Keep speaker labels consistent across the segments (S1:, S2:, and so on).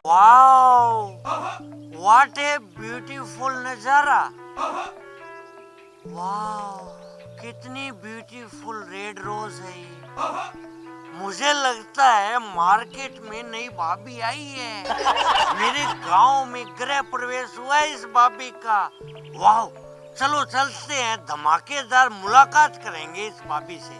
S1: Wow, what a beautiful नजारा। Wow, कितनी beautiful red rose है ये। मुझे लगता है मार्केट में नई भाभी आई है। मेरे गांव में गृह प्रवेश हुआ है इस भाभी का। वाओ, चलो चलते हैं, धमाकेदार मुलाकात करेंगे इस भाभी से।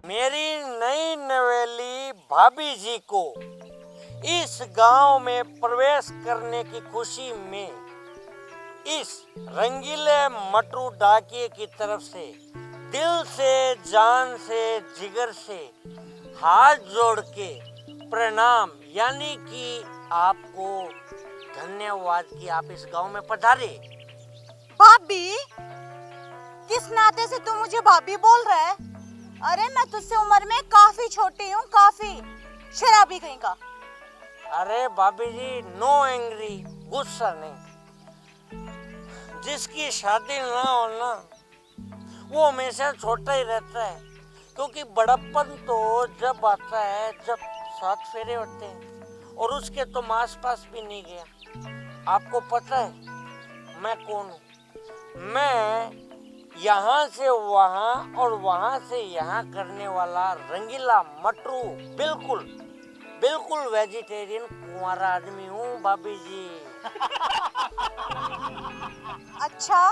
S1: मेरी नई नवेली भाभी जी को इस गांव में प्रवेश करने की खुशी में इस रंगीले मटरू डाकिए की तरफ से दिल से, जान से, जिगर से हाथ जोड़ के प्रणाम, यानी कि आपको धन्यवाद कि आप इस गांव में पधारे।
S2: भाभी? किस नाते से तू मुझे भाभी बोल रहा है? अरे मैं तुझसे उम्र में काफी छोटी हूँ, काफी। शराबी कहीं का।
S1: अरे भाभी जी, नो एंग्री, गुस्सा नहीं। जिसकी शादी ना हो ना, वो हमेशा छोटा ही रहता है, क्योंकि बड़प्पन तो जब आता है जब 7 फेरे होते हैं, और उसके तो आस पास भी नहीं गया। आपको पता है मैं कौन हूँ? मैं यहाँ से वहाँ और वहाँ से यहाँ करने वाला रंगीला मटरू, बिल्कुल बिल्कुल वेजिटेरियन कुंवारा आदमी हूँ भाभी जी।
S2: अच्छा,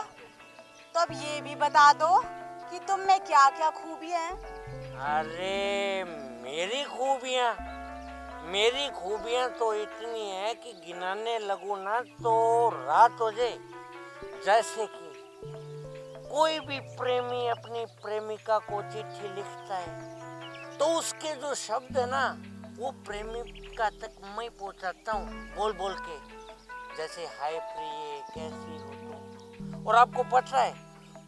S2: तो अब ये भी बता दो कि तुम में क्या क्या खूबियाँ हैं?
S1: अरे मेरी खूबियाँ तो इतनी है कि गिनाने लगूं ना तो रात हो जाए। जैसे कि कोई भी प्रेमी अपनी प्रेमिका को चिट्ठी लिखता है तो उसके जो शब्द है ना, वो प्रेमिका तक मैं पहुंचाता हूँ बोल बोल के। जैसे हाय प्रिय, कैसी हो तुम। और आपको पता है,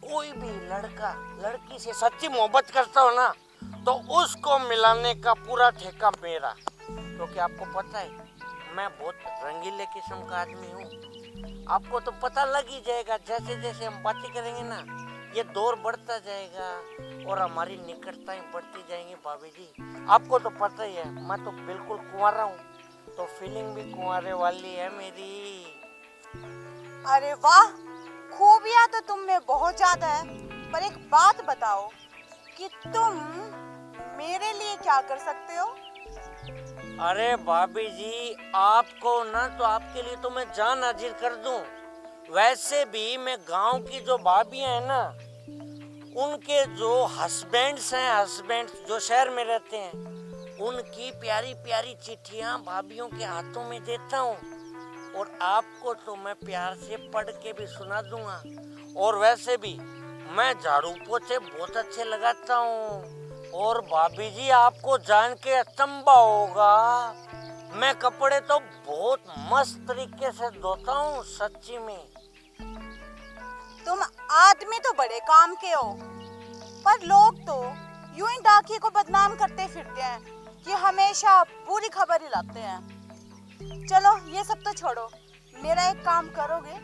S1: कोई भी लड़का लड़की से सच्ची मोहब्बत करता हो ना, तो उसको मिलाने का पूरा ठेका मेरा। क्योंकि आपको पता है मैं बहुत रंगीले किस्म का आदमी हूँ। आपको तो पता लग ही जाएगा, जैसे जैसे हम बातें करेंगे ना, ये दौर बढ़ता जाएगा और हमारी निकटताएं बढ़ती जाएंगी भाभी जी। आपको तो पता ही है मैं तो बिल्कुल कुंवारा हूँ, तो फीलिंग भी कुंवारे वाली है मेरी।
S2: अरे वाह, खूबियाँ तो तुम में बहुत ज्यादा है। पर एक बात बताओ कि तुम मेरे लिए क्या कर सकते हो?
S1: अरे भाभी जी, आपको ना तो आपके लिए तो मैं जान हाजिर कर दूं। वैसे भी मैं गांव की जो भाभियां हैं ना, उनके जो हस्बैंड्स जो शहर में रहते हैं, उनकी प्यारी प्यारी चिट्ठियां भाभियों के हाथों में देता हूँ। और आपको तो मैं प्यार से पढ़ के भी सुना दूंगा। और वैसे भी मैं झाड़ू पोछे बहुत अच्छे लगाता हूँ। और भाभी जी, आपको जान के अचंभा होगा, मैं कपड़े तो बहुत मस्त तरीके से धोता हूँ, सच्ची में।
S2: तुम आदमी तो बड़े काम के हो, पर लोग तो यूं ही डाकिए को बदनाम करते फिरते हैं कि हमेशा बुरी खबर ही लाते हैं। चलो ये सब तो छोड़ो, मेरा एक काम करोगे?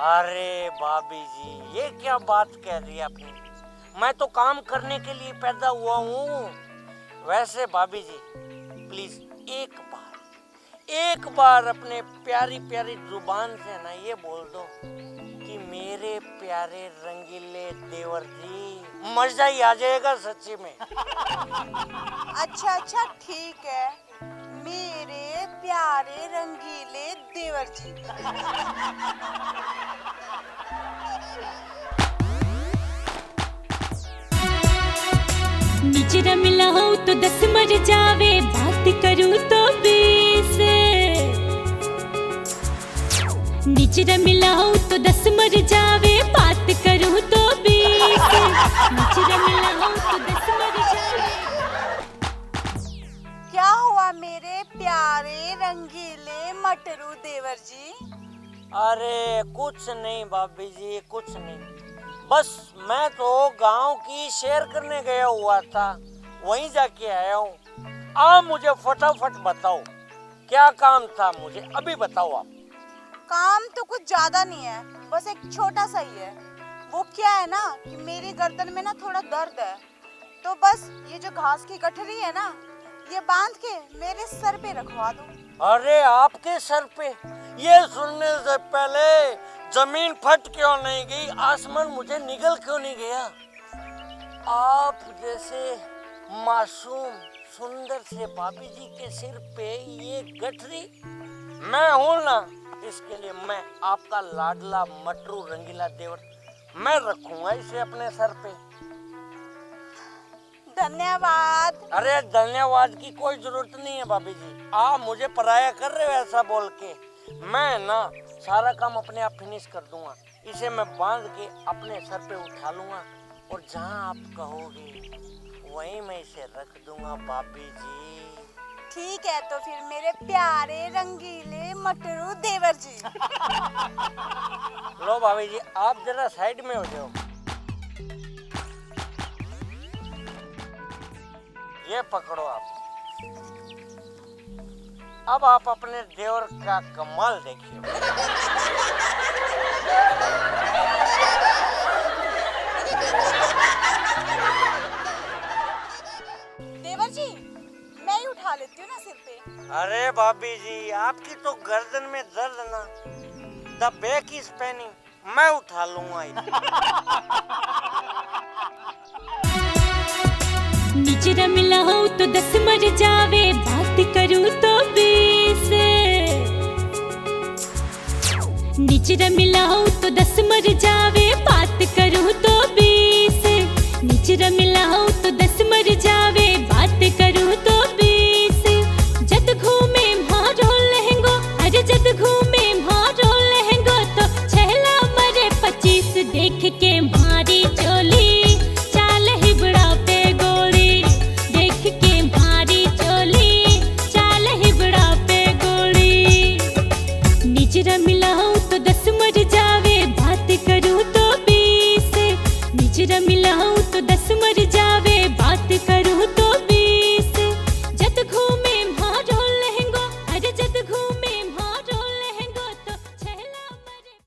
S1: अरे भाभी जी, ये क्या बात कह रही है आपने? मैं तो काम करने के लिए पैदा हुआ हूँ। वैसे भाभी जी, प्लीज एक बार अपने प्यारी प्यारी जुबान से ना ये बोल दो कि मेरे प्यारे रंगीले देवर जी, मजा ही आ जाएगा सच्ची में।
S2: अच्छा ठीक है, मेरे प्यारे रंगीले देवर जी।
S3: निचरा मिला हो तो 10 मर जावे, बात करूं तो 20। निचरा मिला हो तो 10 मर जावे, बात करूं तो 20। निचरा मिला हो तो 10 मर जावे।
S2: क्या हुआ मेरे प्यारे रंगीले मटरू देवर जी?
S1: अरे कुछ नहीं भाभी जी, कुछ नहीं। बस मैं तो गांव की सैर करने गया हुआ था, वहीं जाके आया हूँ। आप मुझे फटाफट बताओ क्या काम था, मुझे अभी बताओ आप।
S2: काम तो कुछ ज्यादा नहीं है, बस एक छोटा सा ही है। वो क्या है ना कि मेरी गर्दन में ना थोड़ा दर्द है, तो बस ये जो घास की गठरी है ना, ये बांध के मेरे सर पे रखवा दो।
S1: अरे आपके सर पे? ये सुनने से पहले जमीन फट क्यों नहीं गई, आसमान मुझे निगल क्यों नहीं गया? आप जैसे मासूम सुंदर से भाभी जी के सिर पे ये गठरी, मैं हूं ना, इसके लिए मैं आपका लाडला मटरू रंगीला देवर, मैं रखूंगा इसे अपने सर पे।
S2: धन्यवाद।
S1: अरे धन्यवाद की कोई जरूरत नहीं है भाभी जी, आप मुझे पराया कर रहे हो ऐसा बोल के। मैं ना सारा काम अपने आप फिनिश कर दूंगा, इसे मैं बांध के अपने सर पे उठा लूंगा और जहां आप कहोगे वहीं मैं इसे रख दूंगा भाभी जी।
S2: ठीक है, तो फिर मेरे प्यारे रंगीले मटरू देवर जी।
S1: लो भाभी जी, आप जरा साइड में हो जाओ। ये पकड़ो आप। अब आप अपने देवर का कमाल देखिए।
S2: देवर जी, मैं ही उठा लेती हूँ ना सिर पे।
S1: अरे भाभी जी, आपकी तो गर्दन में दर्द ना, द बैक इज पेनिंग, मैं उठा लूंगा।
S3: निचरा मिला हो तो 10 मर जावे, बात करूं तो 20। निचरा मिला हो तो 10 मर जावे, बात करूं तो 20। निचरा मिला हो तो 10 मर जावे, बात करूं तो 20। जद घूमे मारो लहंगो, अरे जद घूमे मारो लहंगो, तो छहला मरे 25। देख के मारी चोली, चाल ही बड़ा पे गोली। देख के मारी चोली, चाल ही बड़ा पे गोली। निचरा मिला हो तो 10 मर जावे, बात करूं तो 20। निचरा मिला हो तो 10 मर जावे, बात करूं